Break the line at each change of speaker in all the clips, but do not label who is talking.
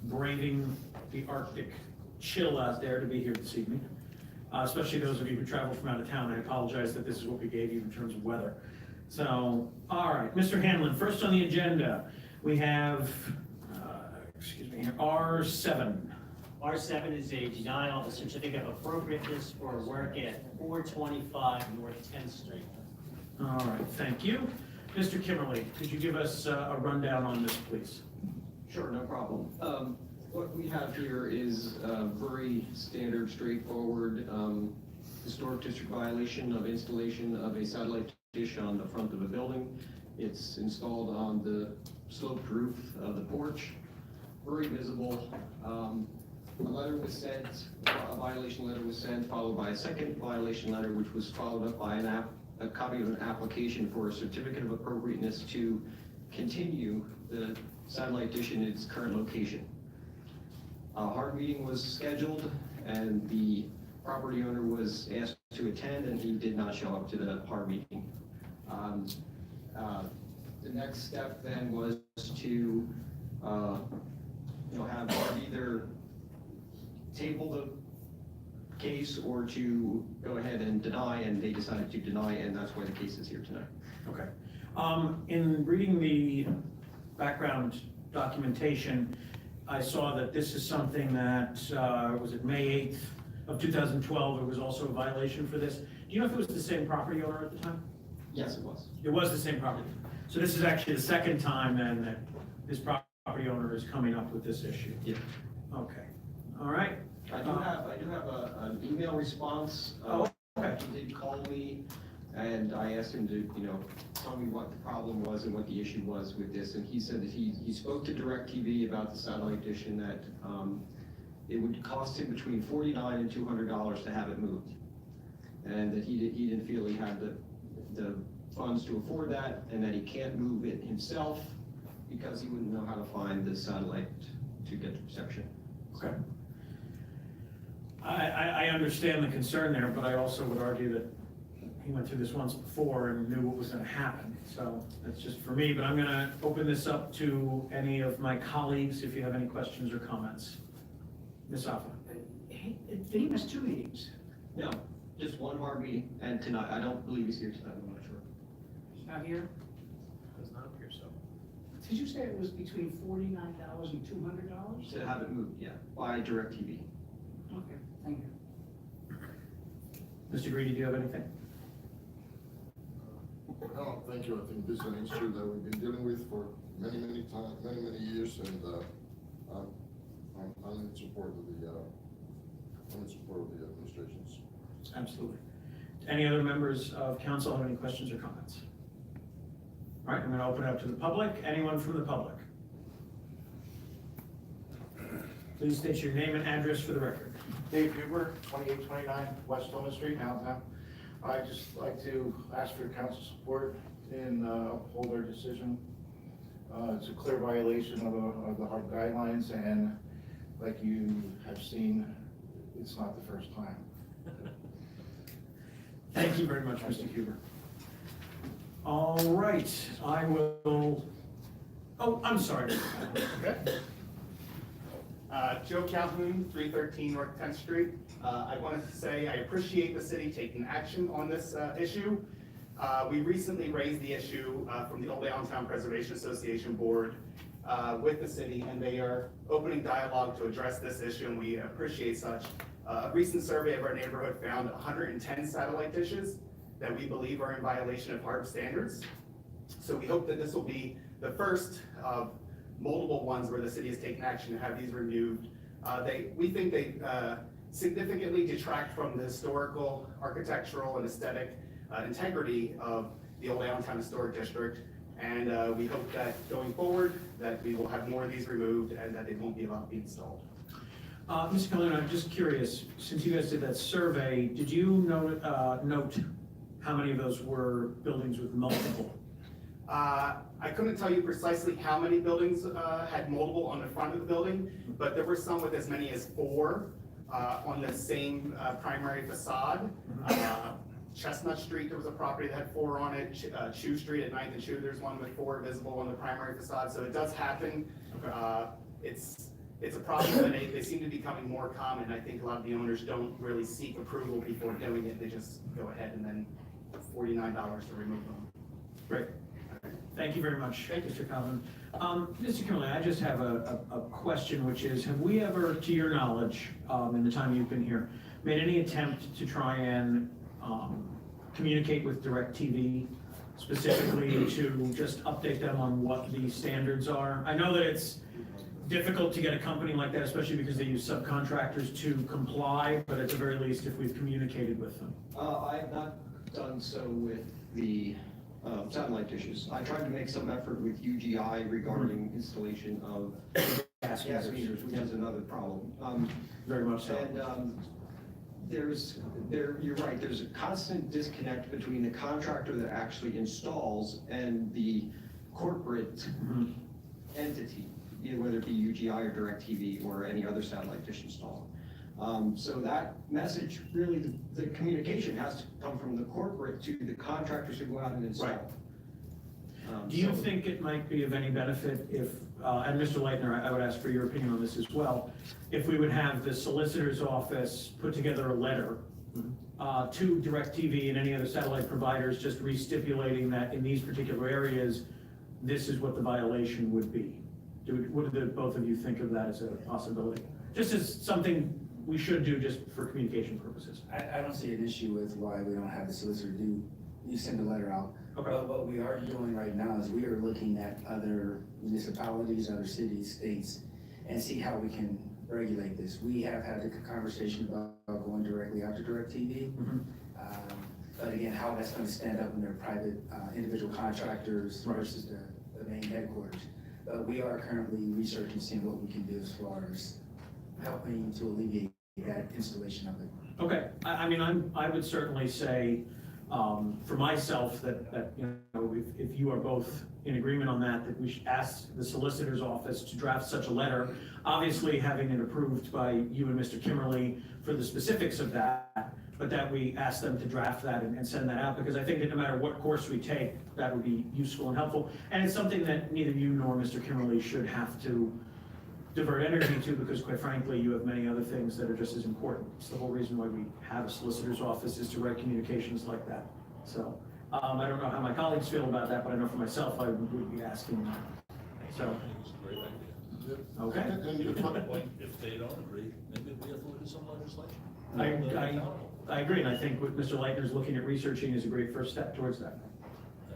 braving the Arctic chill out there to be here this evening, especially those of you who travel from out of town. I apologize that this is what we gave you in terms of weather. So, all right, Mr. Hanlon, first on the agenda, we have, R7.
R7 is a denial of a certificate of appropriateness for work at 425 North 10th Street.
All right, thank you. Mr. Kimmerly, could you give us a rundown on this, please?
Sure, no problem. What we have here is a very standard, straightforward historic district violation of installation of a satellite dish on the front of a building. It's installed on the sloped roof of the porch, very visible. A letter was sent, a violation letter was sent, followed by a second violation letter, which was followed up by a copy of an application for a certificate of appropriateness to continue the satellite dish in its current location. A hard meeting was scheduled, and the property owner was asked to attend, and he did not show up to the hard meeting. The next step then was to have hard either table the case or to go ahead and deny, and they decided to deny, and that's why the case is here tonight.
Okay. In reading the background documentation, I saw that this is something that, was it May 8th of 2012, it was also a violation for this. Do you know if it was the same property owner at the time?
Yes, it was.
It was the same property. So this is actually the second time then that this property owner is coming up with this issue?
Yeah.
Okay. All right.
I do have an email response.
Okay.
He did call me, and I asked him to, tell me what the problem was and what the issue was with this. And he said that he spoke to DirecTV about the satellite dish and that it would cost him between $49 and $200 to have it moved, and that he didn't feel he had the funds to afford that, and that he can't move it himself because he wouldn't know how to find the satellite to get the reception.
Okay. I understand the concern there, but I also would argue that he went through this once before and knew what was going to happen. So that's just for me, but I'm going to open this up to any of my colleagues if you have any questions or comments. Ms. Affa.
Did he miss 2 meetings?
No, just one hard meeting, and tonight, I don't believe he's here tonight, I'm not sure.
He's not here?
Does not appear so.
Did you say it was between $49 and $200?
To have it moved, yeah, by DirecTV.
Okay, thank you.
Mr. Greedy, do you have anything?
No, thank you. I think this is an issue that we've been dealing with for many years, and I'm in support of the administration's.
Absolutely. Any other members of council have any questions or comments? All right, I'm going to open it up to the public. Anyone from the public? Please state your name and address for the record.
Dave Huber, 2829 West Plymouth Street, Allentown. I'd just like to ask for council support in uphold our decision. It's a clear violation of the HARP guidelines, and like you have seen, it's not the first time.
Thank you very much, Mr. Huber. All right, I will, oh, I'm sorry.
Okay. Joe Calhoun, 313 North 10th Street. I wanted to say I appreciate the city taking action on this issue. We recently raised the issue from the Old Allentown Preservation Association board with the city, and they are opening dialogue to address this issue, and we appreciate such. A recent survey of our neighborhood found 110 satellite dishes that we believe are in violation of HARP standards. So we hope that this will be the first of multiple ones where the city has taken action to have these removed. We think they significantly detract from the historical, architectural, and aesthetic integrity of the Old Allentown Historic District. And we hope that going forward, that we will have more of these removed and that they won't be allowed to be installed.
Mr. Calhoun, I'm just curious, since you guys did that survey, did you note how many of those were buildings with multiple?
I couldn't tell you precisely how many buildings had multiple on the front of the building, but there were some with as many as 4 on the same primary facade. Chestnut Street, there was a property that had 4 on it. Chew Street at 9th and Chew, there's one with 4 visible on the primary facade, so it does happen.
Okay.
it's a problem, and they seem to be becoming more common. I think a lot of the owners don't really seek approval before doing it. They just go ahead and then $49 to remove them.
Great. Thank you very much, Mr. Calvin. Mr. Kimberly, I just have a question, which is, have we ever, to your knowledge, in the time you've been here, made any attempt to try and communicate with DirecTV specifically to just update them on what the standards are? I know that it's difficult to get a company like that, especially because they use subcontractors to comply, but at the very least, if we've communicated with them.
I have not done so with the satellite dishes. I tried to make some effort with UGI regarding installation of
Gas
gas
meters.
meters, which is another problem.
Very much so.
And you're right, there's a constant disconnect between the contractor that actually installs and the corporate
Mhm.
entity, either whether it be UGI or DirecTV or any other satellite dish installer. So that message, really, the communication has to come from the corporate to the contractors who go out and install.
Right. Do you
So-
think it might be of any benefit if, and Mr. Leitner, I would ask for your opinion on this as well, if we would have the solicitor's office put together a letter to DirecTV and any other satellite providers, just re-stipulating that in these particular areas, this is what the violation would be? What do both of you think of that as a possibility? Just as something we should do just for communication purposes.
I don't see an issue with why we don't have the solicitor do, you send a letter out.
Okay.
But what we are doing right now is we are looking at other municipalities, other cities, states, and see how we can regulate this. We have had a conversation about going directly after DirecTV.
Mhm.
But again, how that's gonna stand up when they're private, individual contractors
Right.
versus the main headquarters. But we are currently researching, seeing what we can do as far as helping to alleviate that installation of it.
Okay, I mean, I would certainly say, for myself, that, you know, if you are both in agreement on that we should ask the solicitor's office to draft such a letter, obviously having it approved by you and Mr. Kimmerly for the specifics of that, but that we ask them to draft that and send that out, because I think that no matter what course we take, that would be useful and helpful. And it's something that neither you nor Mr. Kimmerly should have to divert energy to, because quite frankly, you have many other things that are just as important. It's the whole reason why we have a solicitor's office, is to write communications like that. So, I don't know how my colleagues feel about that, but I know for myself, I would be asking that. So,
It's a great idea.
okay.
And the fact-
If they don't agree, maybe we have to look at some legislation.
I agree, and I think what Mr. Leitner is looking at researching is a great first step towards that.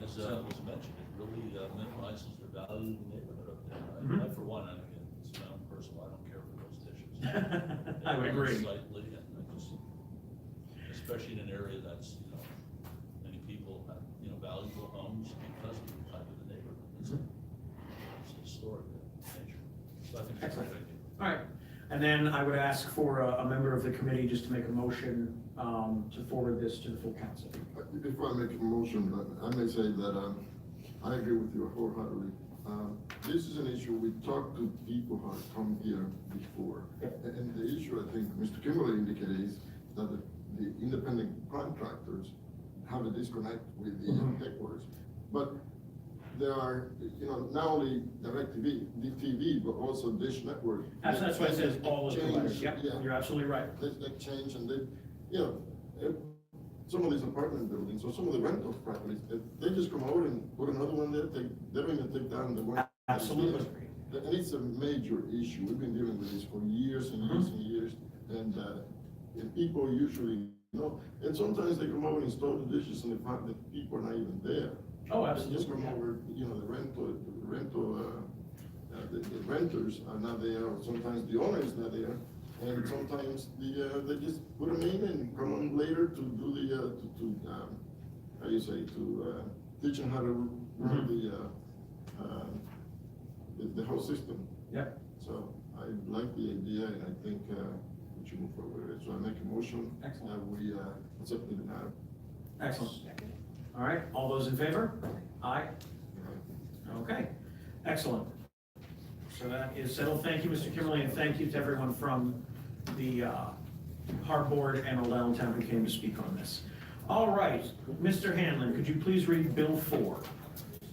As was mentioned, it really minimizes the value of the neighborhood up there.
Mhm.
I, for one, and again, it's my own personal, I don't care for those dishes.
I would agree.
Slightly, and I just, especially in an area that's, many people have, valuable homes because of the type of the neighborhood. It's historic nature. So I think that's a great idea.
All right, and then I would ask for a member of the committee just to make a motion to forward this to the full council.
Before I make a motion, I may say that I agree with you wholeheartedly. This is an issue, we talked to people who have come here before. And the issue, I think, Mr. Kimberly indicated is that the independent contractors have a disconnect with the headquarters. But there are, not only DirecTV, DTV, but also Dish Network.
That's why it says all of the providers.
Change,
Yep,
yeah.
you're absolutely right.
They change and they, some of these apartment buildings or some of the rental properties, they just come over and put another one there, they don't even take down the one.
Absolutely.
And it's a major issue. We've been dealing with this for years and years and years. And people usually, and sometimes they come over and install the dishes and the fact that people are not even there.
Oh,
They just come
absolutely.
over, the renters are not there, or sometimes the owner is not there. And sometimes they just put them in and come on later to do teach them how to run the whole system.
Yep.
So I like the idea, and I think we should move forward with it. So I make a motion that
Excellent.
we accept the denial.
Excellent. All right, all those in favor? Aye. Okay, excellent. So that is settled. Thank you, Mr. Kimberly, and thank you to everyone from the Harbor Board and Old Allentown who came to speak on this. All right, Mr. Hanlon, could you please read Bill 4?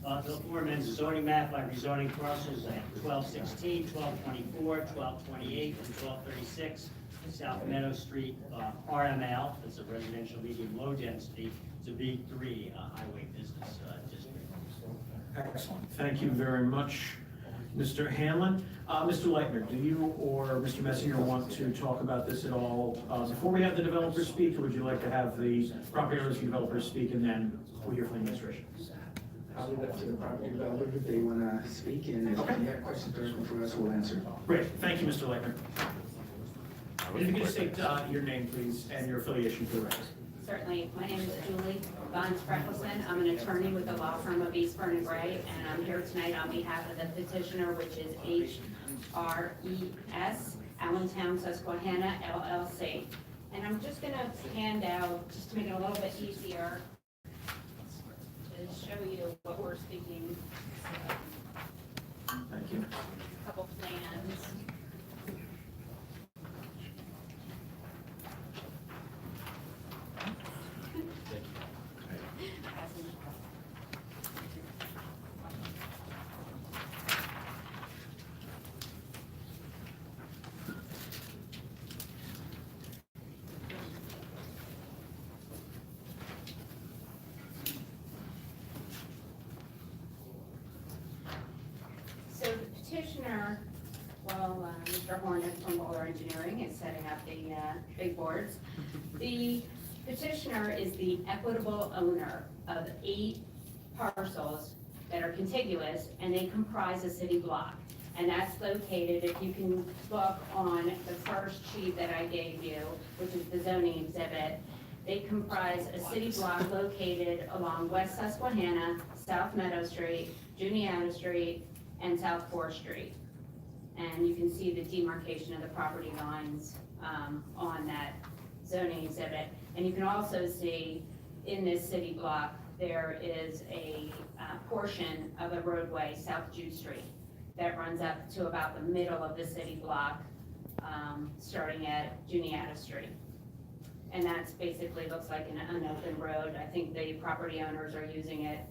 Bill Foreman's zoning map by rezoning parcels at 1216, 1224, 1228, and 1236 South Meadow Street, RML, it's a residential medium low density, it's a B3 highway business district.
Excellent. Thank you very much, Mr. Hanlon. Mr. Leitner, do you or Mr. Messinger want to talk about this at all before we have the developers speak, or would you like to have the property owners and developers speak and then we'll hear from the administration?
I'll leave it to the property developer if they wanna speak, and if you have questions directly for us, we'll answer.
Great. Thank you, Mr. Leitner. And if you could just state your name, please, and your affiliation for the record.
Certainly. My name is Julie Von Spreckelson. I'm an attorney with the law firm of Eastburn and Gray, and I'm here tonight on behalf of the petitioner, which is HRES, Allentown Susquehanna LLC. And I'm just gonna hand out, just to make it a little bit easier, to show you what we're speaking,
Thank you.
a couple plans. So the petitioner, well, Mr. Hornet from Bowler Engineering is setting up the big boards. The petitioner is the equitable owner of 8 parcels that are contiguous, and they comprise a city block. And that's located, if you can look on the first sheet that I gave you, which is the zoning exhibit, they comprise a city block located along West Susquehanna, South Meadow Street, Juniata Street, and South 4th Street. And you can see the demarcation of the property lines on that zoning exhibit. And you can also see in this city block, there is a portion of a roadway, South Jude Street, that runs up to about the middle of the city block, starting at Juniata Street. And that's basically looks like an unopened road. I think the property owners are using it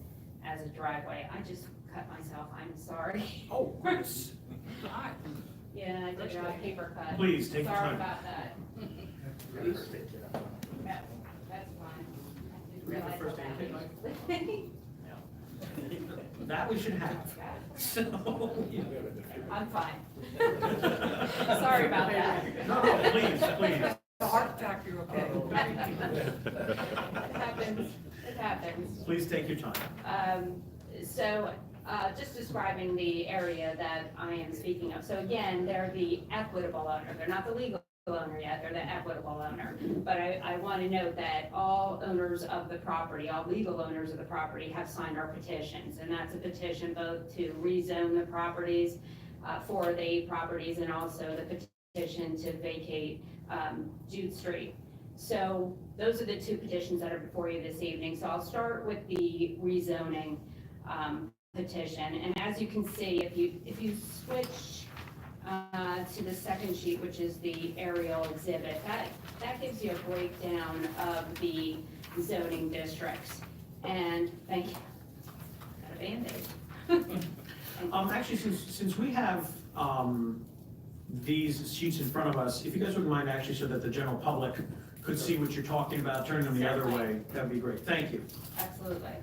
as a driveway. I just cut myself, I'm sorry.
Oh, yes.
Yeah, I did a paper cut.
Please, take your
Sorry
time.
about that. Yeah, that's fine. I didn't realize
First
that.
aid That we should have. So,
I'm fine. Sorry about that.
no, please, please.
The heart attack, you're okay.
It happens, it happens.
Please take your time.
Just describing the area that I am speaking of. So again, they're the equitable owner. They're not the legal owner yet, they're the equitable owner. But I want to note that all owners of the property, all legal owners of the property have signed our petitions. And that's a petition both to rezone the properties for the 8 properties, and also the petition to vacate Jude Street. So those are the 2 petitions that are before you this evening. So I'll start with the rezoning petition. And as you can see, if you switch to the second sheet, which is the aerial exhibit, that gives you a breakdown of the zoning districts. And thank you. Got a Band-Aid.
Actually, since we have these sheets in front of us, if you guys wouldn't mind actually, so that the general public could see what you're talking about, turning them the other way, that'd be great. Thank you.
Absolutely.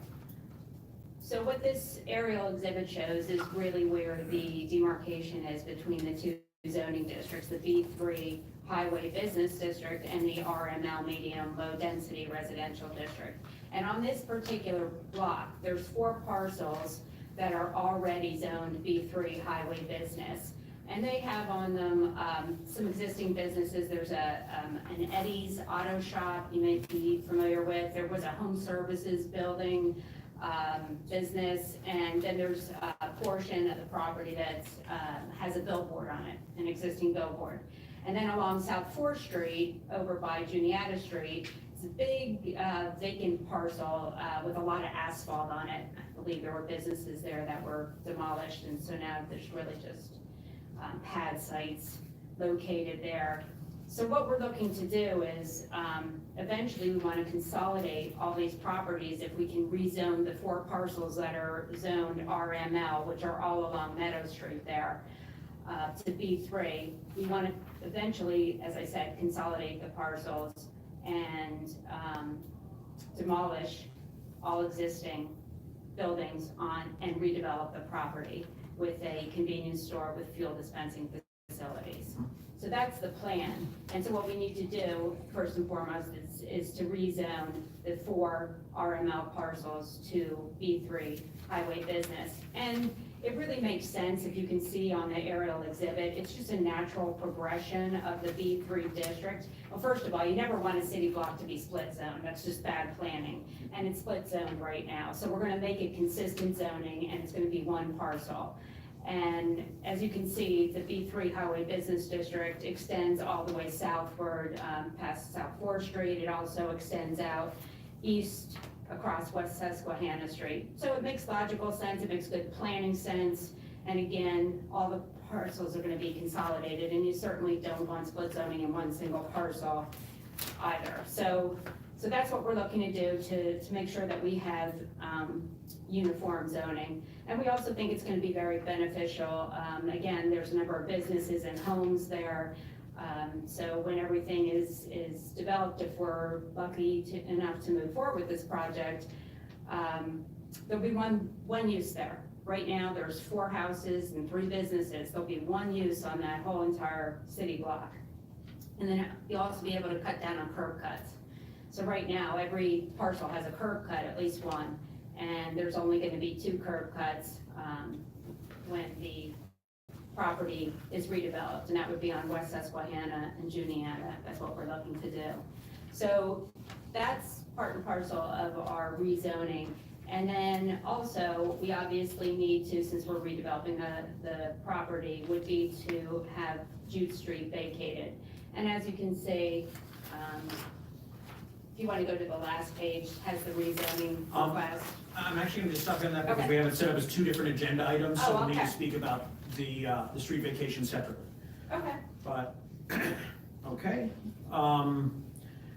So what this aerial exhibit shows is really where the demarcation is between the 2 zoning districts, the B3 Highway Business District and the RML Medium Low Density Residential District. And on this particular block, there's 4 parcels that are already zoned B3 Highway Business. And they have on them some existing businesses. There's an Eddie's Auto Shop you may be familiar with. There was a home services building business, and then there's a portion of the property that has a billboard on it, an existing billboard. And then along South 4th Street, over by Juniata Street, it's a big vacant parcel with a lot of asphalt on it. I believe there were businesses there that were demolished, and so now there's really just pad sites located there. So what we're looking to do is, eventually we want to consolidate all these properties if we can rezone the 4 parcels that are zoned RML, which are all along Meadow Street there, to B3. We want to eventually, as I said, consolidate the parcels and demolish all existing buildings and redevelop the property with a convenience store with fuel dispensing facilities. So that's the plan. And so what we need to do, first and foremost, is to rezone the 4 RML parcels to B3 highway business. And it really makes sense, if you can see on the aerial exhibit, it's just a natural progression of the B3 district. Well, first of all, you never want a city block to be split zone, that's just bad planning. And it's split zoned right now. So we're gonna make it consistent zoning, and it's gonna be 1 parcel. And as you can see, the B3 Highway Business District extends all the way southward, past South 4th Street. It also extends out east across West Susquehanna Street. So it makes logical sense, it makes good planning sense. And again, all the parcels are gonna be consolidated, and you certainly don't want split zoning in 1 single parcel either. So that's what we're looking to do to make sure that we have uniform zoning. And we also think it's gonna be very beneficial. Again, there's a number of businesses and homes there. So when everything is developed, if we're lucky enough to move forward with this project, there'll be one use there. Right now, there's 4 houses and 3 businesses. There'll be 1 use on that whole entire city block. And then you'll also be able to cut down on curb cuts. So right now, every parcel has a curb cut, at least 1, and there's only gonna be 2 curb cuts when the property is redeveloped, and that would be on West Susquehanna and Juniata. That's what we're looking to do. So that's part and parcel of our rezoning. And then also, we obviously need to, since we're redeveloping the property, would be to have Jude Street vacated. And as you can see, if you want to go to the last page, has the rezoning request.
I'm actually gonna just stop on that because
Okay.
we have it set up as 2 different agenda items, so
Oh,
we need
okay.
to speak about the street vacation separately.
Okay.
But, okay.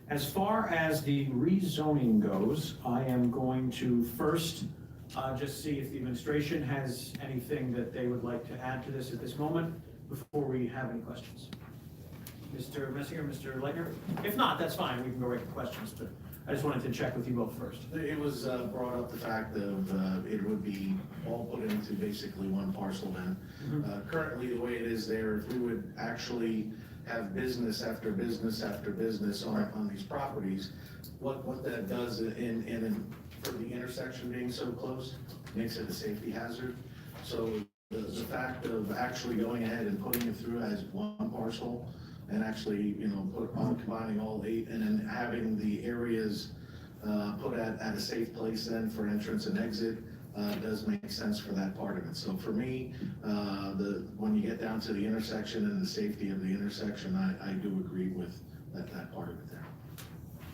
As far as the rezoning goes, I am going to first just see if the administration has anything that they would like to add to this at this moment before we have any questions. Mr. Messinger, Mr. Leitner? If not, that's fine, we can go right to questions, but I just wanted to check with you both first.
It was brought up the fact of it would be all put into basically 1 parcel then. Currently, the way it is there, if we would actually have business after business after business on these properties, what that does for the intersection being so close, makes it a safety hazard. So the fact of actually going ahead and putting it through as 1 parcel, and actually, combining all 8 and then having the areas put at a safe place then for entrance and exit does make sense for that part of it. So for me, when you get down to the intersection and the safety of the intersection, I do agree with that part of it there.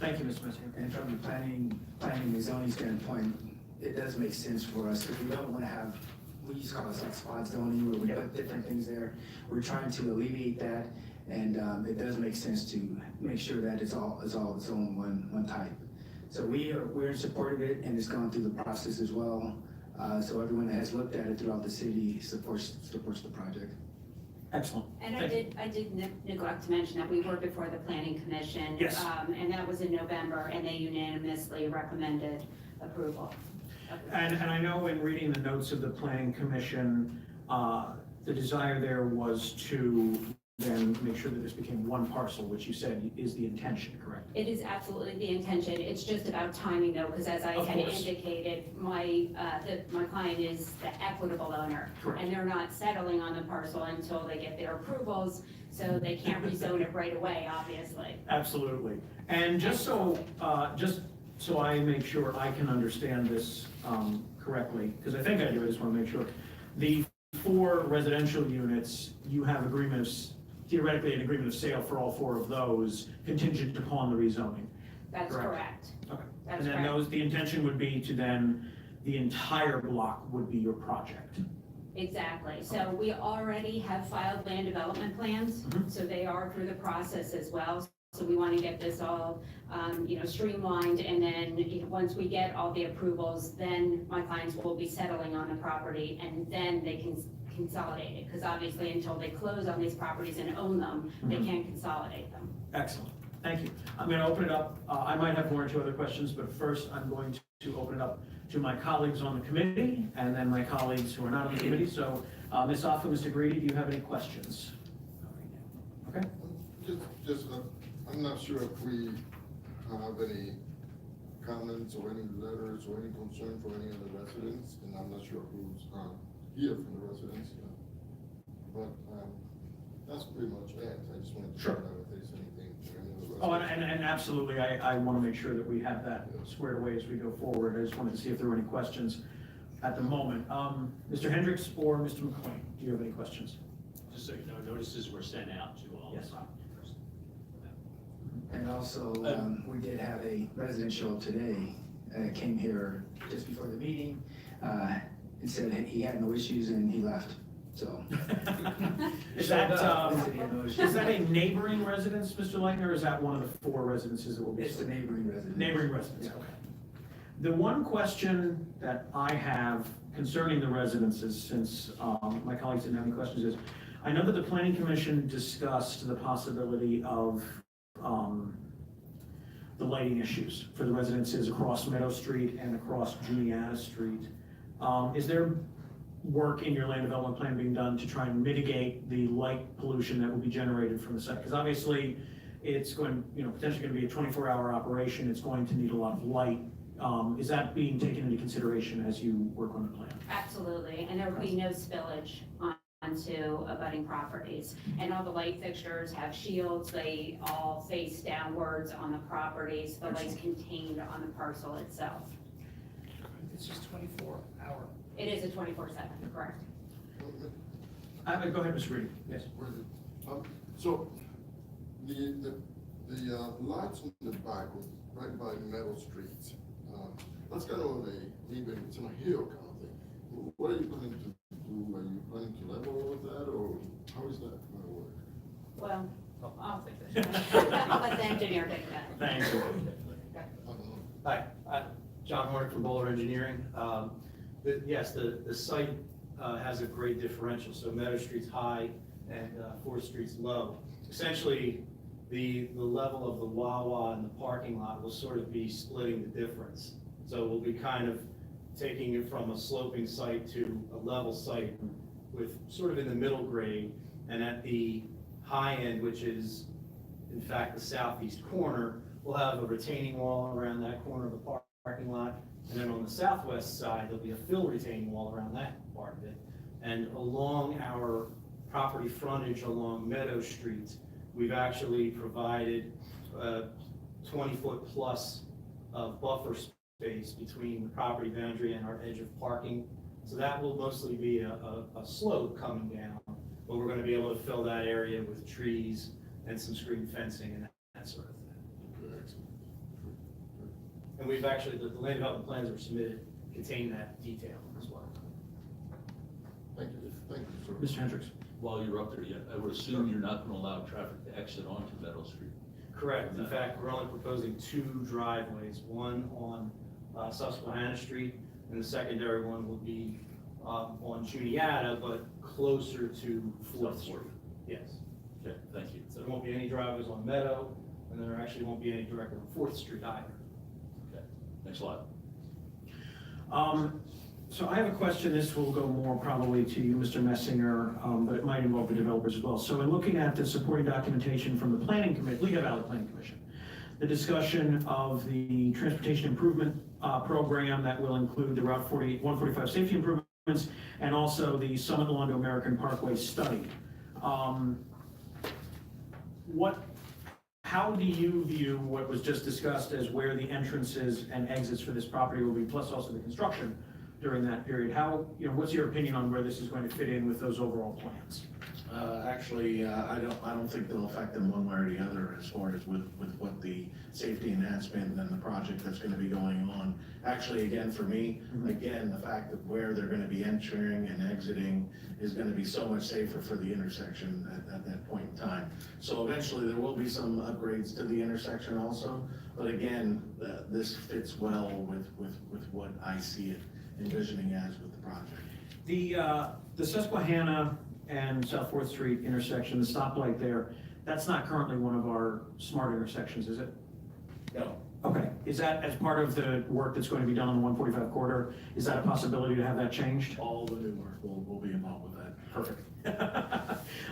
Thank you, Mr. Messinger.
And from the planning and zoning standpoint, it does make sense for us, because we don't want to have, we used to call it like spot zoning, where we put different things there. We're trying to alleviate that, and it does make sense to make sure that it's all its own one type. So we're in support of it, and it's gone through the process as well. So everyone that has looked at it throughout the city supports the project.
Excellent.
And
Thank you.
I did neglect to mention that we were before the planning commission.
Yes.
And that was in November, and they unanimously recommended approval.
And I know in reading the notes of the planning commission, the desire there was to then make sure that this became 1 parcel, which you said is the intention, correct?
It is absolutely the intention. It's just about timing though, because as I
Of
had
course.
indicated, my client is the equitable owner.
Correct.
And they're not settling on the parcel until they get their approvals, so they can't rezone it right away, obviously.
Absolutely. And just so I make sure I can understand this correctly, because I think I do, I just want to make sure. The 4 residential units, you have theoretically an agreement of sale for all 4 of those contingent upon the rezoning.
That's
Correct.
correct.
Okay.
That's
And then
correct.
the intention would be to then, the entire block would be your project.
Exactly, so we already have filed land development plans,
Mhm.
so they are through the process as well. So we want to get this all, streamlined, and then, once we get all the approvals, then my clients will be settling on the property, and then they can consolidate it, because obviously until they close on these properties and own them, they
Mhm.
can't consolidate them.
Excellent, thank you. I'm going to open it up. I might have one or two other questions, but first I'm going to open it up to my colleagues on the committee, and then my colleagues who are not on the committee. So, Ms. Offa, Mr. Grady, do you have any questions? Okay.
I'm not sure if we have any comments or any letters or any concern for any of the residents, and I'm not sure who's here from the residents. But that's pretty much it. I just wanted to
Sure.
find out if there's anything for any of the residents.
Oh, and absolutely, I want to make sure that we have that squared away as we go forward. I just wanted to see if there were any questions at the moment. Mr. Hendricks or Mr. McLean, do you have any questions?
Just so you know, notices were sent out to all the
Yes.
property owners.
And also, we did have a resident show up today, came here just before the meeting, and said he had no issues and he left, so.
Is that,
Said he had no issues.
is that a neighboring residence, Mr. Leitner, or is that one of the 4 residences that will be?
It's the neighboring resident.
Neighboring residence,
Yeah.
okay. The one question that I have concerning the residences, since my colleagues didn't have any questions, is I know that the planning commission discussed the possibility of the lighting issues for the residences across Meadow Street and across Juniata Street. Is there work in your land development plan being done to try and mitigate the light pollution that will be generated from the site? Because obviously, it's going, potentially going to be a 24-hour operation, it's going to need a lot of light. Is that being taken into consideration as you work on the plan?
Absolutely, and there will be no spillage onto abutting properties. And all the light fixtures have shields, they all face downwards on the properties, the light's contained on the parcel itself.
It's just 24-hour.
It is a 24/7, correct?
Go ahead, Mr. Reedy. Yes.
So, the lots in the back, right by Meadow Street, that's kind of it's on a hill kind of thing. What are you planning to do? Are you planning to level all of that, or how is that gonna work?
Well, I'll let the engineer take that.
Thanks.
Hi, John Hornick from Bowler Engineering. Yes, the site has a grade differential, so Meadow Street's high and 4th Street's low. Essentially, the level of the Wawa in the parking lot will sort of be splitting the difference. So we'll be kind of taking it from a sloping site to a level site with sort of in the middle grade, and at the high end, which is in fact the southeast corner, we'll have a retaining wall around that corner of the parking lot. And then on the southwest side, there'll be a fill retaining wall around that part of it. And along our property frontage along Meadow Street, we've actually provided 20-foot plus of buffer space between the property boundary and our edge of parking. So that will mostly be a slope coming down, but we're going to be able to fill that area with trees and some screen fencing and that sort of thing. And we've actually, the land development plans were submitted, contain that detail as well.
Thank you, sir.
Mr. Hendricks.
While you're up there, I would assume you're not going to allow traffic to exit onto Meadow Street.
Correct. In fact, we're only proposing 2 driveways, one on Susquehanna Street, and the secondary one will be on Juniata, but closer to 4th Street. Yes.
Okay, thank you.
So there won't be any driveways on Meadow, and there actually won't be any directly on 4th Street either.
Okay, thanks a lot.
So I have a question, this will go more probably to you, Mr. Messinger, but it might involve the developers as well. So in looking at the supporting documentation from the Planning Commission, Lehigh Valley Planning Commission, the discussion of the transportation improvement program that will include the Route 145 safety improvements and also the Summit Londo American Parkway study. How do you view what was just discussed as where the entrances and exits for this property will be, plus also the construction during that period? What's your opinion on where this is going to fit in with those overall plans?
Actually, I don't think they'll affect them one way or the other as far as with what the safety enhancement and the project that's gonna be going on. Actually, again, for me, again, the fact that where they're gonna be entering and exiting is gonna be so much safer for the intersection at that point in time. So eventually, there will be some upgrades to the intersection also, but again, this fits well with what I see it envisioning as with the project.
The Susquehanna and South Fourth Street intersection, the stoplight there, that's not currently one of our smart intersections, is it?
No.
Okay, is that as part of the work that's going to be done on the 145 corridor? Is that a possibility to have that changed?
All the new work will be involved with that.
Perfect.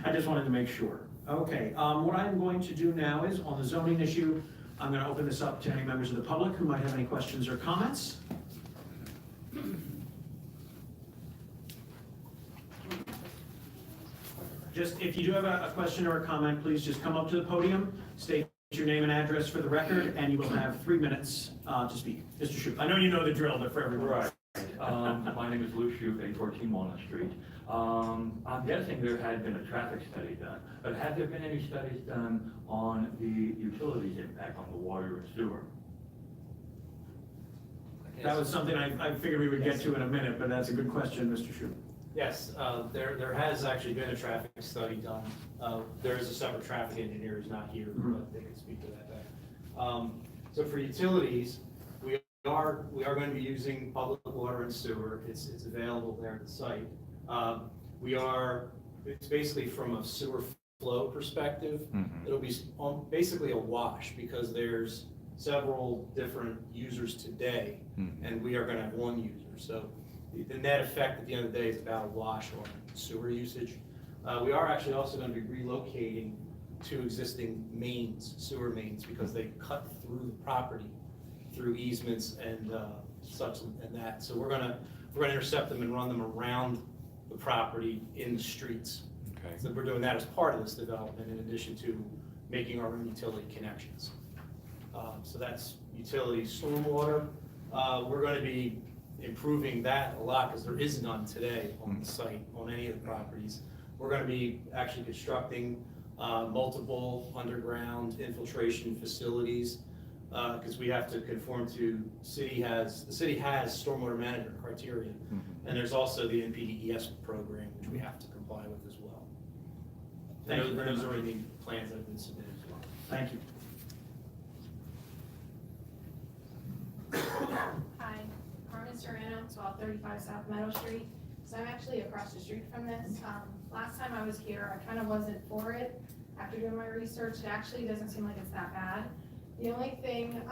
I just wanted to make sure. Okay, what I'm going to do now is, on the zoning issue, I'm gonna open this up to any members of the public who might have any questions or comments. Just, if you do have a question or a comment, please just come up to the podium, state your name and address for the record, and you will have 3 minutes to speak. Mr. Shoup, I know you know the drill, but for everyone else.
My name is Lou Shoup, 814 Walnut Street. I'm guessing there had been a traffic study done, but have there been any studies done on the utilities impact on the water and sewer?
That was something I figured we would get to in a minute, but that's a good question, Mr. Shoup.
Yes, there has actually been a traffic study done. There is a separate traffic engineer who's not here, but they can speak to that better. So for utilities, we are going to be using public water and sewer. It's available there at the site. It's basically from a sewer flow perspective. It'll be basically a wash because there's several different users today, and we are going to have one user. So the net effect at the end of the day is about a wash on sewer usage. We are actually also going to be relocating 2 existing mains, sewer mains, because they cut through the property through easements and such and that. So we're gonna intercept them and run them around the property in the streets.
Okay.
So we're doing that as part of this development in addition to making our own utility connections. So that's utility stormwater. We're going to be improving that a lot because there is none today on the site, on any of the properties. We're going to be actually constructing multiple underground infiltration facilities because we have to conform to, the city has stormwater management criteria, and there's also the NPDES program, which we have to comply with as well.
Thank you very
Those
much.
are the plans that have been submitted as well.
Thank you.
Hi, Carmen Serrano, 1235 South Meadow Street. So I'm actually across the street from this. Last time I was here, I kind of wasn't for it. After doing my research, it actually doesn't seem like it's that bad. The only thing,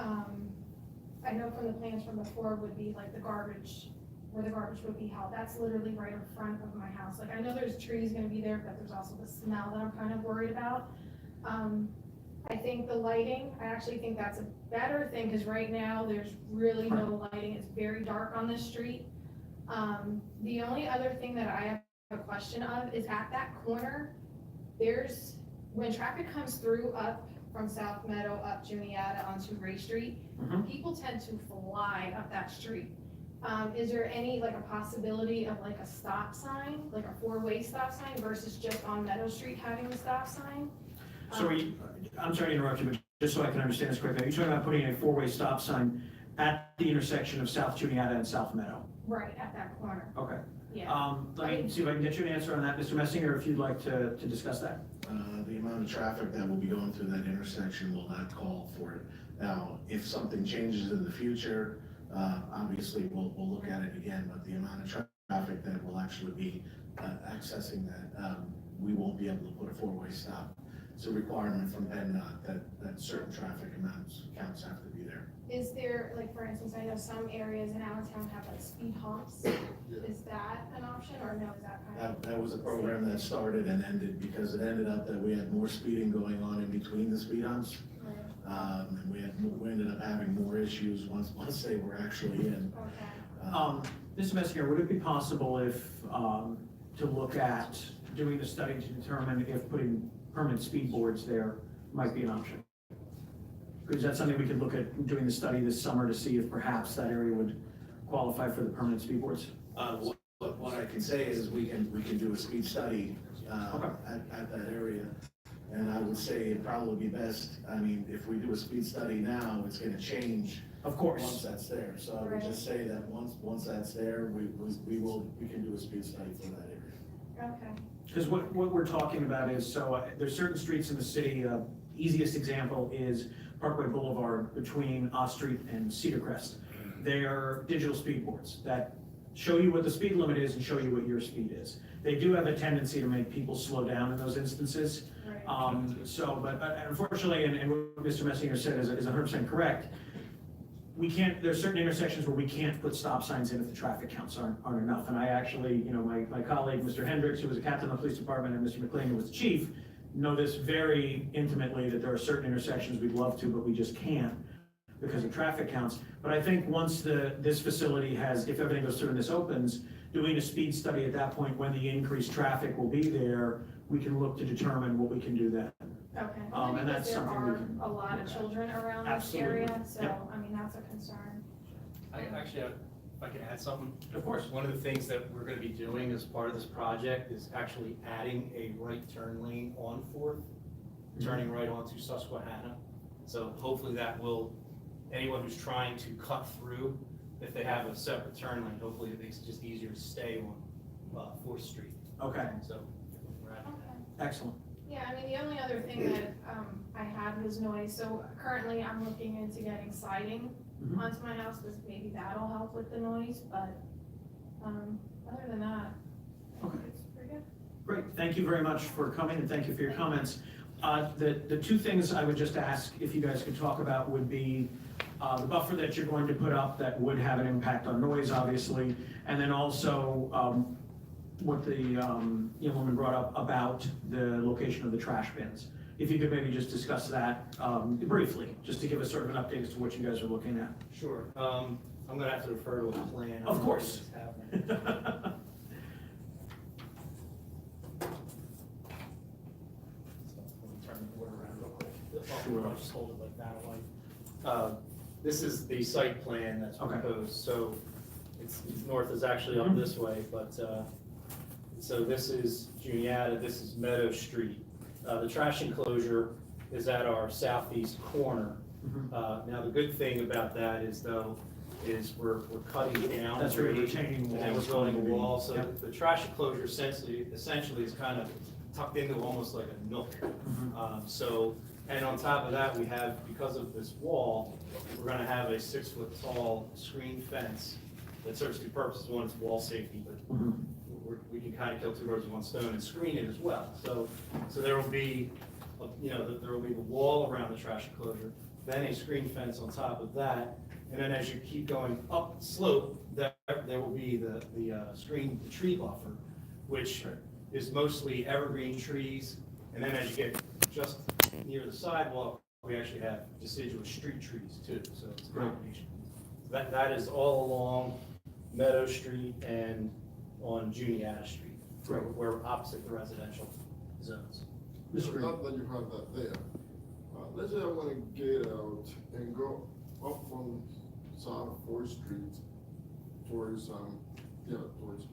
I know from the plans from before would be like the garbage, where the garbage would be held. That's literally right in front of my house. Like, I know there's trees gonna be there, but there's also the smell that I'm kind of worried about. I think the lighting, I actually think that's a better thing, because right now, there's really no lighting. It's very dark on this street. The only other thing that I have a question of is at that corner, when traffic comes through up from South Meadow up Juniata onto Ray Street, people tend to fly up that street. Is there any, like, a possibility of like a stop sign, like a 4-way stop sign versus just on Meadow Street having the stop sign?
So I'm sorry to interrupt you, but just so I can understand this correctly, are you talking about putting a 4-way stop sign at the intersection of South Juniata and South Meadow?
Right, at that corner,
Okay.
yeah.
Let me see if I can get you an answer on that, Mr. Messinger, if you'd like to discuss that.
The amount of traffic that will be going through that intersection will not call for it. Now, if something changes in the future, obviously we'll look at it again, but the amount of traffic that will actually be accessing that, we won't be able to put a 4-way stop. It's a requirement from PennDOT that certain traffic counts have to be there.
Is there, like, for instance, I know some areas in Allentown have like speed humps. Is that an option, or no, is that kind of?
That was a program that started and ended because it ended up that we had more speeding going on in between the speed humps.
Right.
And we ended up having more issues once they were actually in.
Okay.
Mr. Messinger, would it be possible to look at doing the study to determine if putting permanent speed boards there might be an option? Because that's something we could look at doing the study this summer to see if perhaps that area would qualify for the permanent speed boards.
what I can say is we can do a speed study,
Okay.
at that area. And I would say it'd probably be best, I mean, if we do a speed study now, it's gonna change
Of
once
course.
that's there. So I would just say that once that's there, we can do a speed study for that area.
Okay.
Because what we're talking about is, so there's certain streets in the city, easiest example is Parkway Boulevard between Ott Street and Cedar Crest. They're digital speed boards that show you what the speed limit is and show you what your speed is. They do have a tendency to make people slow down in those instances.
Right.
But unfortunately, and what Mr. Messinger said is 100% correct, we can't, there's certain intersections where we can't put stop signs in if the traffic counts aren't enough. And I actually, my colleague, Mr. Hendricks, who was a captain of the police department, and Mr. McLean, who was the chief, know this very intimately, that there are certain intersections we'd love to, but we just can't because of traffic counts. But I think once this facility has, if everything goes through and this opens, doing a speed study at that point when the increased traffic will be there, we can look to determine what we can do then.
Okay.
And
Because
that's
there
something we
are
can
a lot of
look at.
children around this
Absolutely.
area, so,
Yep.
I mean, that's a concern.
If I can add something.
Of course.
One of the things that we're gonna be doing as part of this project is actually adding a right turn lane on Fourth, turning right onto Susquehanna. So hopefully that will, anyone who's trying to cut through, if they have a separate turn lane, hopefully it makes it just easier to stay on Fourth Street.
Okay,
So we're adding
Okay.
excellent.
Yeah, I mean, the only other thing that, I had was noise, so currently I'm looking into getting siding
Mhm.
onto my house, because maybe that'll help with the noise, but, other than that, I think
Okay.
it's pretty good.
Great, thank you very much for coming and thank you for your comments. The two things I would just ask if you guys could talk about would be the buffer that you're going to put up that would have an impact on noise, obviously, and then also what the young woman brought up about the location of the trash bins. If you could maybe just discuss that briefly, just to give us sort of an update as to what you guys are looking at.
Sure. I'm gonna have to refer to a plan.
Of course.
Turn the board around real quick. I'll just hold it like that away. This is the site plan that's
Okay.
proposed, so it's north is actually up this way, but, so this is Juniata, this is Meadow Street. The trash enclosure is at our southeast corner. Now, the good thing about that is though, is we're cutting down.
That's where your
grade,
retaining wall
And then we're
is
building a
going to be.
wall, so
Yep.
the trash enclosure essentially is kind of tucked into almost like a nook. So, and on top of that, we have, because of this wall, we're gonna have a 6-foot tall screen fence that serves two purposes. One is wall safety, but we can kind of kill two birds with one stone and screen it as well. So there will be, there will be the wall around the trash enclosure, then a screen fence on top of that. And then as you keep going up the slope, there will be the tree buffer, which is mostly evergreen trees. And then as you get just near the sidewalk, we actually have deciduous street trees too, so it's a combination. That is all along Meadow Street and on Juniata Street, we're opposite the residential zones.
Not that you have that there. Let's say I wanna get out and go up on South Fourth Street towards, towards,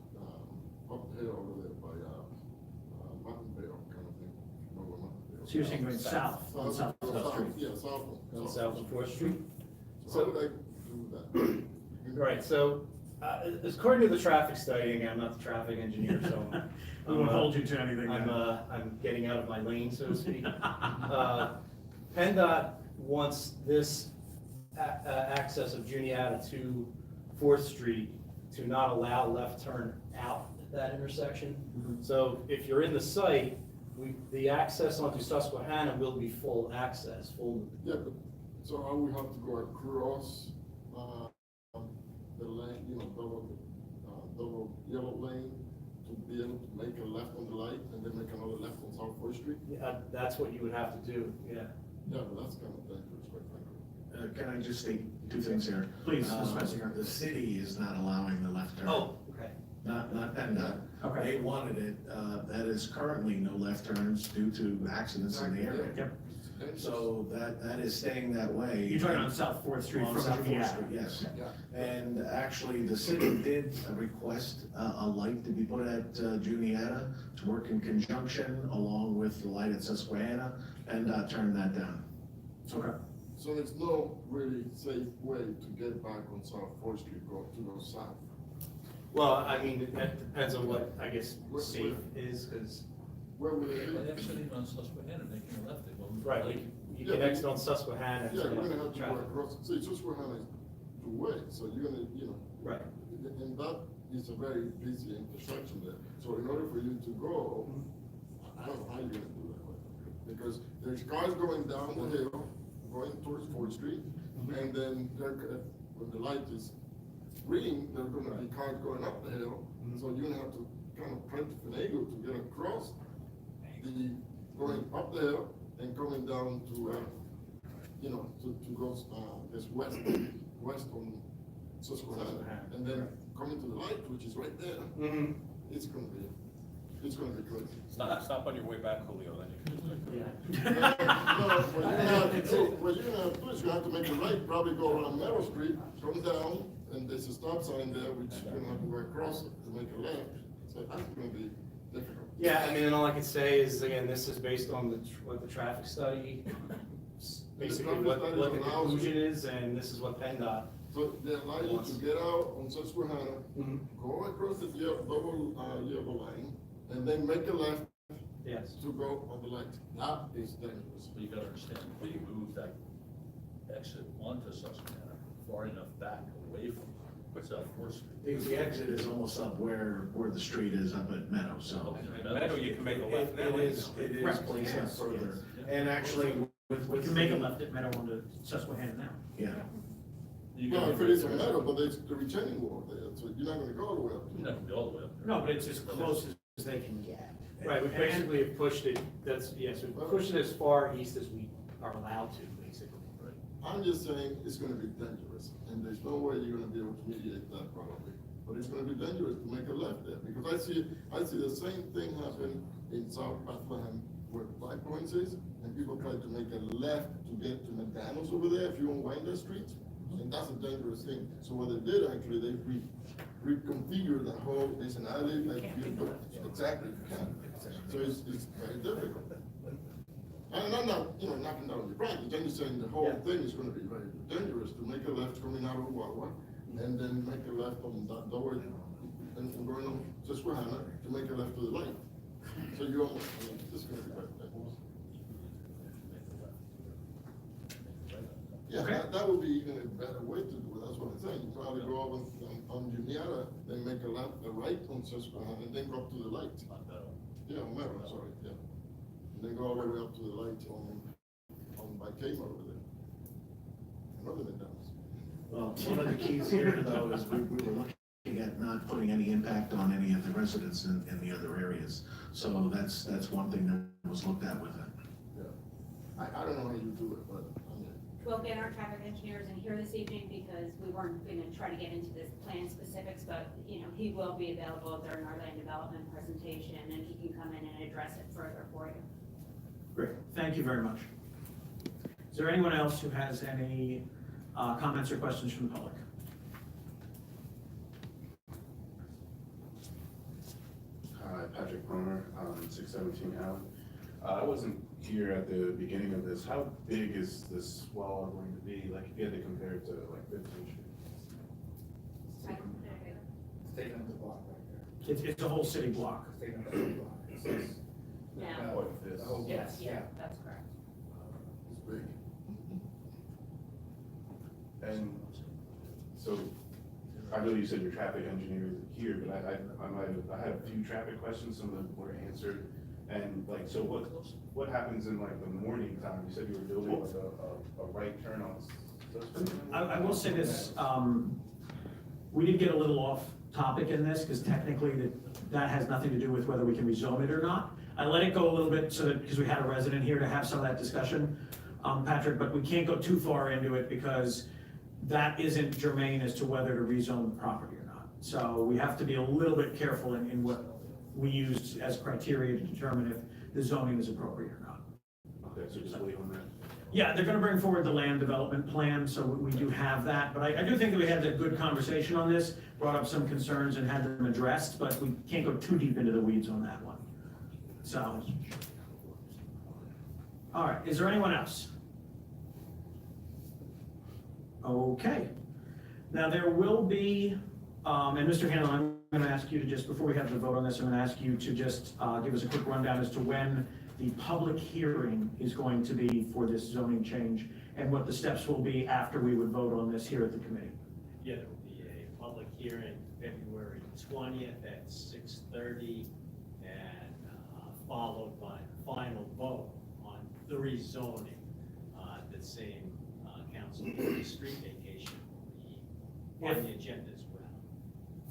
uphill over there by, Mountain Vale kind of thing. No, Mountain Vale.
So you're saying going south on South Street?
Yeah, south.
On South and Fourth Street?
So how would I do that?
Right, so, according to the traffic study, again, I'm not the traffic engineer, so.
I won't hold you to anything.
I'm getting out of my lane, so to speak. PennDOT wants this access of Juniata to Fourth Street to not allow left turn out at that intersection. So if you're in the site, the access onto Susquehanna will be full access, full.
Yeah, but, so I would have to go across, the lane, double yellow lane to be able to make a left on the light and then make another left on South Fourth Street?
That's what you would have to do, yeah.
Yeah, but that's kind of dangerous, quite frankly.
Can I just state two things here?
Please, Ms. Messinger.
The city is not allowing the left turn.
Oh, okay.
not PennDOT.
Okay.
They wanted it, that is currently no left turns due to accidents in the area.
Yep.
So that is staying that way.
You're talking on South Fourth Street
On
from
South Fourth
Juniata.
Street, yes. And actually, the city did request a light to be put at Juniata to work in conjunction along with the light at Susquehanna, and turned that down.
Okay.
So there's no really safe way to get back on South Fourth Street, to go south.
Well, I mean, that depends on what, I guess, safe is, because,
Where would it
Well,
be?
they're sitting on Susquehanna, making a left, they go.
right, you can exit on Susquehanna.
Yeah,
turn
you're
left
gonna have to go
traffic.
across, see, Susquehanna is two ways, so you're gonna,
Right.
and that is a very busy intersection there. So in order for you to go, I don't know how you're gonna do that. Because there's cars going down the hill, going towards Fourth Street, and then when the light is green, there are gonna be cars going up the hill. So you're gonna have to kind of try to finagle to get across the, going up the hill and coming down to, to go, this west on Susquehanna. And then coming to the light, which is right there, it's gonna be crazy.
Stop on your way back, Julio, then you can just like.
No, what you're gonna have to do, what you're gonna have to do is you have to make a right, probably go around Merrill Street, come down, and there's a stop sign there, which you're gonna have to go across it to make a left. So that's gonna be difficult.
Yeah, I mean, and all I can say is, again, this is based on what the traffic study, basically what the conclusion is, and this is what PennDOT.
So they allow you to get out on Susquehanna, go across the double yellow line, and then make a left
Yes.
to go on the light. That is dangerous.
But you gotta understand, when you move that exit onto Susquehanna far enough back away from South Fourth Street.
The exit is almost up where the street is up at Meadow, so.
Meadow, you can make a left now.
It is placed up further, and actually with.
We can make a left at Meadow onto Susquehanna now.
Yeah.
You
No,
gotta
if it is a
go-
meadow, but there's the retaining wall there, so you're not gonna go all the way up.
You're not gonna be all the way up there.
No, but it's as close as they can get.
Right, we basically have pushed it, yes, we pushed it as far east as we are allowed to, basically.
I'm just saying it's gonna be dangerous, and there's no way you're gonna be able to mediate that probably. But it's gonna be dangerous to make a left there, because I see the same thing happen in South Bethlehem where Black Points is, and people try to make a left to get to McDonald's over there if you're on Winder Street, and that's a dangerous thing. So what they did actually, they reconfigured the whole, it's an alley, like, exactly, you can. So it's very difficult. And I'm not, knocking down the practice, I'm just saying the whole thing is gonna be very dangerous to make a left coming out of Wawa, and then make a left on that door, and going on Susquehanna to make a left to the light. So you almost, it's gonna be very dangerous. Yeah, that would be even a better way to do it, that's what I'm saying, you probably go over on Juniata, then make a left, a right on Susquehanna, and then go up to the light. Yeah, on Merrill, sorry, yeah. And then go all the way up to the light on by Kmart over there. Another McDonald's.
Well, one of the keys here though is we were looking at not putting any impact on any of the residents in the other areas. So that's one thing that was looked at with it.
Yeah. I don't know how you do it, but I mean.
We'll get our traffic engineers in here this evening because we weren't gonna try to get into this plan specifics, but, he will be available during our land development presentation and he can come in and address it further for you.
Great, thank you very much. Is there anyone else who has any comments or questions from the public?
Hi, Patrick Broner, 617 Allen. I wasn't here at the beginning of this. How big is this wall going to be? Like, if you had to compare it to like 15th Street?
Taking up the block right there.
It's a whole city block.
Taking up the block. It's this.
Yeah.
What, this?
The whole block.
Yes, yeah, that's correct.
It's big.
And so, I know you said your traffic engineer isn't here, but I had a few traffic questions, some of them were answered. And like, so what happens in like the morning time? You said you were building like a right turn on.
I will say this, we did get a little off topic in this, because technically that has nothing to do with whether we can rezone it or not. I let it go a little bit so that, because we had a resident here to have some of that discussion, Patrick, but we can't go too far into it because that isn't germane as to whether to rezone the property or not. So we have to be a little bit careful in what we use as criteria to determine if the zoning is appropriate or not.
Okay, so just wait on that.
Yeah, they're gonna bring forward the land development plan, so we do have that, but I do think that we had a good conversation on this, brought up some concerns and had them addressed, but we can't go too deep into the weeds on that one. So. All right, is there anyone else? Okay. Now, there will be, and Mr. Hanlon, I'm gonna ask you to just, before we have the vote on this, I'm gonna ask you to just give us a quick rundown as to when the public hearing is going to be for this zoning change and what the steps will be after we would vote on this here at the committee.
Yeah, there will be a public hearing February 20th at 6:30 and followed by a final vote on the rezoning. The same council for the street vacation will be on the agenda as well.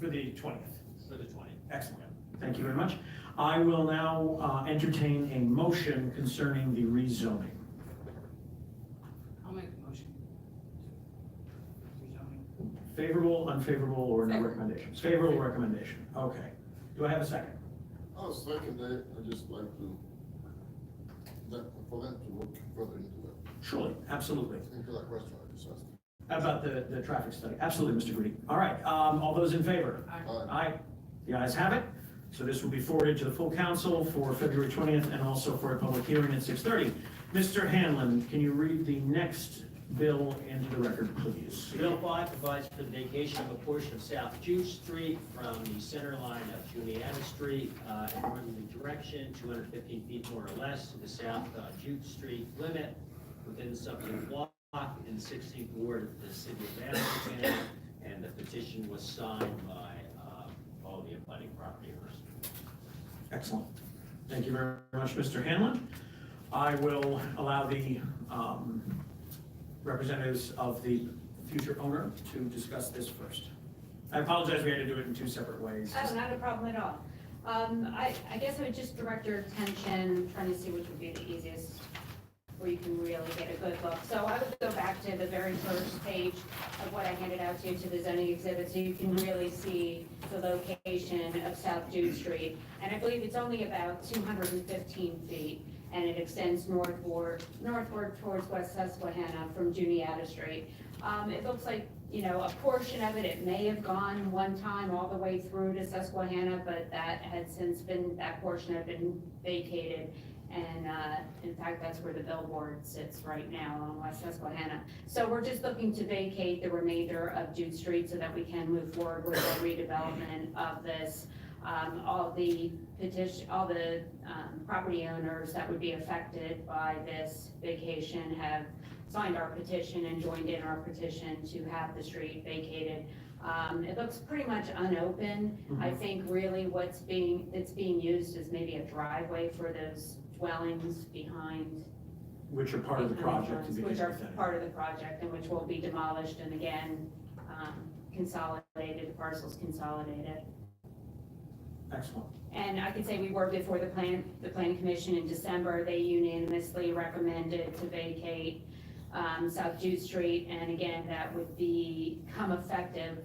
For the 20th.
For the 20th.
Excellent. Thank you very much. I will now entertain a motion concerning the rezoning.
I'll make a motion. Rezoning.
Favorable, unfavorable, or no recommendations? Favorable recommendation. Okay. Do I have a second?
I'll second that. I just like to, for them to look further into that,
Surely, absolutely.
into that question I just asked.
About the traffic study. Absolutely, Mr. Goody. All right, all those in favor?
Aye.
Aye. The ayes have it. So this will be forwarded to the full council for February 20th and also for a public hearing at 6:30. Mr. Hanlon, can you read the next bill into the record, please?
Bill 5 provides for the vacation of a portion of South Jude Street from the center line of Juniata Street in northerly direction, 215 feet more or less to the south Jude Street limit within the subject block in the 16th ward of the city of Abington, and the petition was signed by all the abutting property owners.
Excellent. Thank you very much, Mr. Hanlon. I will allow the representatives of the future owner to discuss this first. I apologize, we had to do it in two separate ways.
Oh, not a problem at all. I guess I would just direct your attention, trying to see which would be the easiest, where you can really get a good look. So I would go back to the very first page of what I handed out to you, to the zoning exhibit, so you can really see the location of South Jude Street. And I believe it's only about 215 feet, and it extends northward towards West Susquehanna from Juniata Street. It looks like, you know, a portion of it, it may have gone one time all the way through to Susquehanna, but that had since been, that portion had been vacated. And in fact, that's where the billboard sits right now on West Susquehanna. So we're just looking to vacate the remainder of Jude Street so that we can move forward with the redevelopment of this. All the property owners that would be affected by this vacation have signed our petition and joined in our petition to have the street vacated. It looks pretty much unopened. I think really it's being used as maybe a driveway for those dwellings behind.
Which are part of the project to begin
Which are
with.
part of the project and which will be demolished and again, consolidated, parcels consolidated.
Excellent.
And I could say we were before the planning commission in December. They unanimously recommended to vacate South Jude Street, and again, that would become effective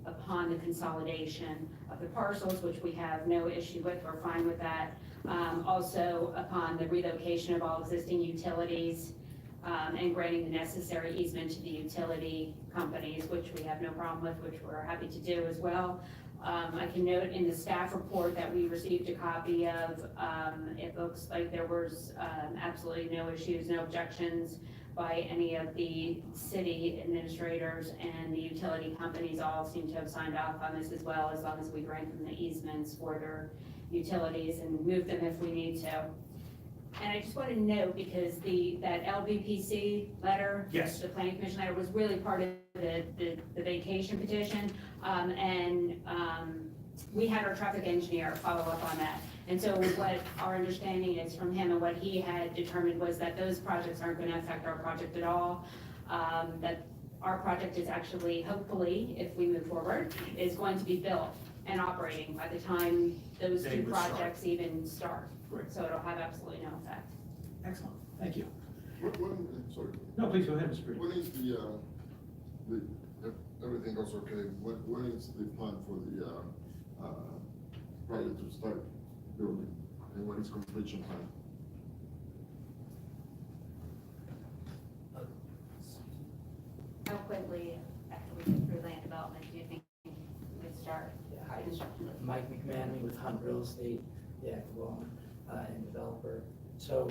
upon the consolidation of the parcels, which we have no issue with. We're fine with that. Also, upon the relocation of all existing utilities and granting the necessary easement to the utility companies, which we have no problem with, which we're happy to do as well. I can note in the staff report that we received a copy of, it looks like there was absolutely no issues, no objections by any of the city administrators, and the utility companies all seem to have signed off on this as well, as long as we grant them the easements for their utilities and move them if we need to. And I just want to note, because that LVPC letter,
Yes.
the planning commission letter, was really part of the vacation petition. We had our traffic engineer follow up on that. And so what our understanding is from him, and what he had determined, was that those projects aren't going to affect our project at all. That our project is actually, hopefully, if we move forward, is going to be built and operating by the time those
They
two
would start.
projects even start.
Great.
So it'll have absolutely no effect.
Excellent. Thank you.
Sorry.
No, please go ahead, Mr. Brady.
When is the if everything goes okay, when is the plan for the, project to start building? And when is completion time?
How quickly, after we get through land development, do you think we could start
Hi,
construction?
Mike McManamy with Hunt Real Estate, the active owner and developer. So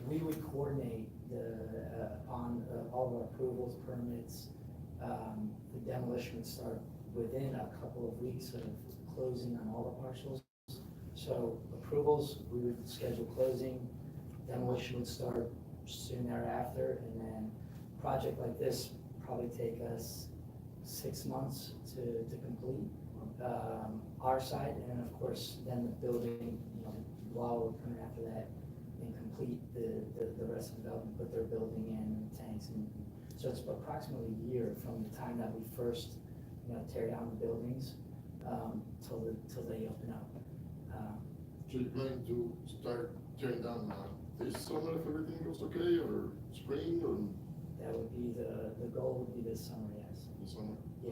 we would coordinate on all of our approvals, permits. The demolition would start within a couple of weeks of closing on all the parcels. So approvals, we would schedule closing, demolition would start soon thereafter, and then a project like this probably take us 6 months to complete. Our side, and then of course, then the building, Law would come after that and complete the rest of the development, put their building in, tanks, and so it's approximately a year from the time that we first, tear down the buildings, till they open up.
So you plan to start tearing down this summer if everything goes okay, or spring, or
That would be the goal would be this summer, yes.
the summer?
Yeah.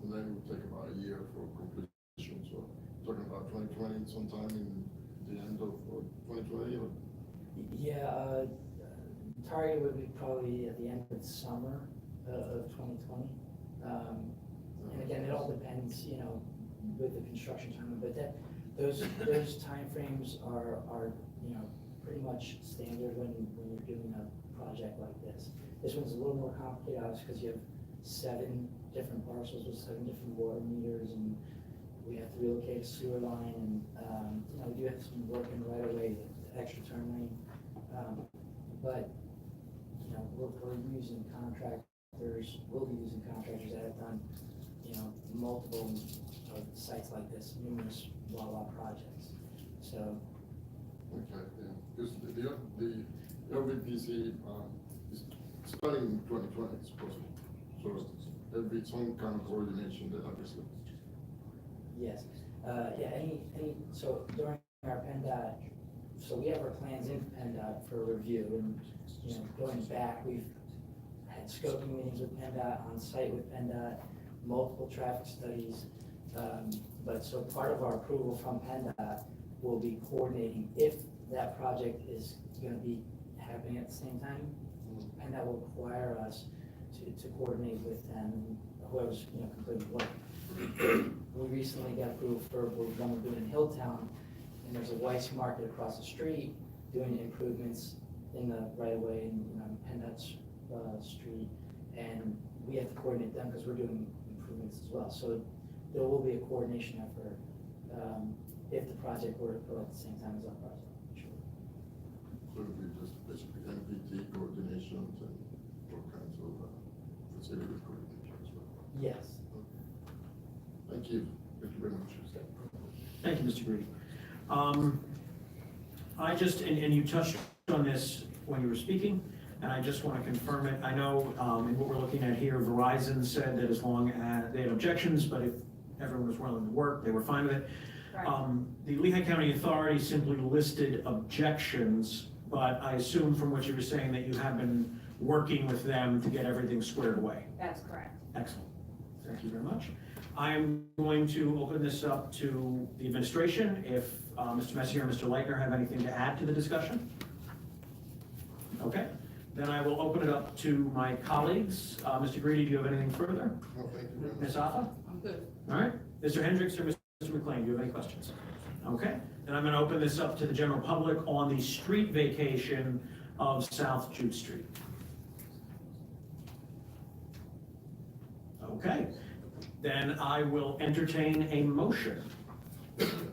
And then it would take about a year for completion, so talking about 2020 sometime in the end of 2020, or?
Yeah, target would be probably at the end of the summer of 2020. And again, it all depends, with the construction time, but those timeframes are, pretty much standard when you're doing a project like this. This one's a little more complicated, obviously, because you have 7 different parcels with 7 different water meters, and we have to relocate a sewer line, and, we do have some work in right away, the extra turn lane. But, we're using contractors, we'll be using contractors that have done, multiple sites like this, numerous Wawa projects. So,
Okay, yeah, because the LVPC, is starting in 2020, it's possible. So there'll be some kind of coordination there, obviously.
yes, so during our PennDOT, so we have our plans in PennDOT for review, and, going back, we've had scoping meetings with PennDOT, on site with PennDOT, multiple traffic studies. But so part of our approval from PennDOT will be coordinating if that project is gonna be happening at the same time. PennDOT will require us to coordinate with them, and whoever's, completing work. We recently got approval for one we're doing in Hilltown, and there's a Weiss Market across the street doing improvements in the right of way in, PennDOT's street, and we have to coordinate them because we're doing improvements as well. So there will be a coordination effort if the project were to go at the same time as our project. Sure.
So it'll be just basically NPT coordinations and all kinds of facility coordination as well.
Yes.
Thank you very much.
Thank you, Mr. Greedy. I just, and you touched on this when you were speaking, and I just want to confirm it. I know in what we're looking at here, Verizon said that as long as they had objections, but if everyone was willing to work, they were fine with it. The Lehigh County Authority simply listed objections, but I assume from what you were saying that you have been working with them to get everything squared away.
That's correct.
Excellent. Thank you very much. I'm going to open this up to the administration. If Mr. Messier and Mr. Leitner have anything to add to the discussion? Okay, then I will open it up to my colleagues. Mr. Greedy, do you have anything further?
No, thank you very much.
Ms. Affa?
I'm good.
All right. Mr. Hendricks or Mr. McLean, do you have any questions? Okay, then I'm going to open this up to the general public on the street vacation of South Jude Street. Okay, then I will entertain a motion.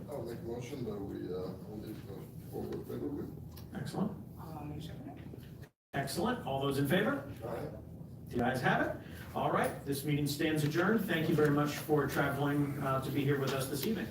I'll make a motion that we hold it forward February.
Excellent.
Second.
Excellent. All those in favor?
Aye.
The ayes have it. All right, this meeting stands adjourned. Thank you very much for traveling to be here with us this evening.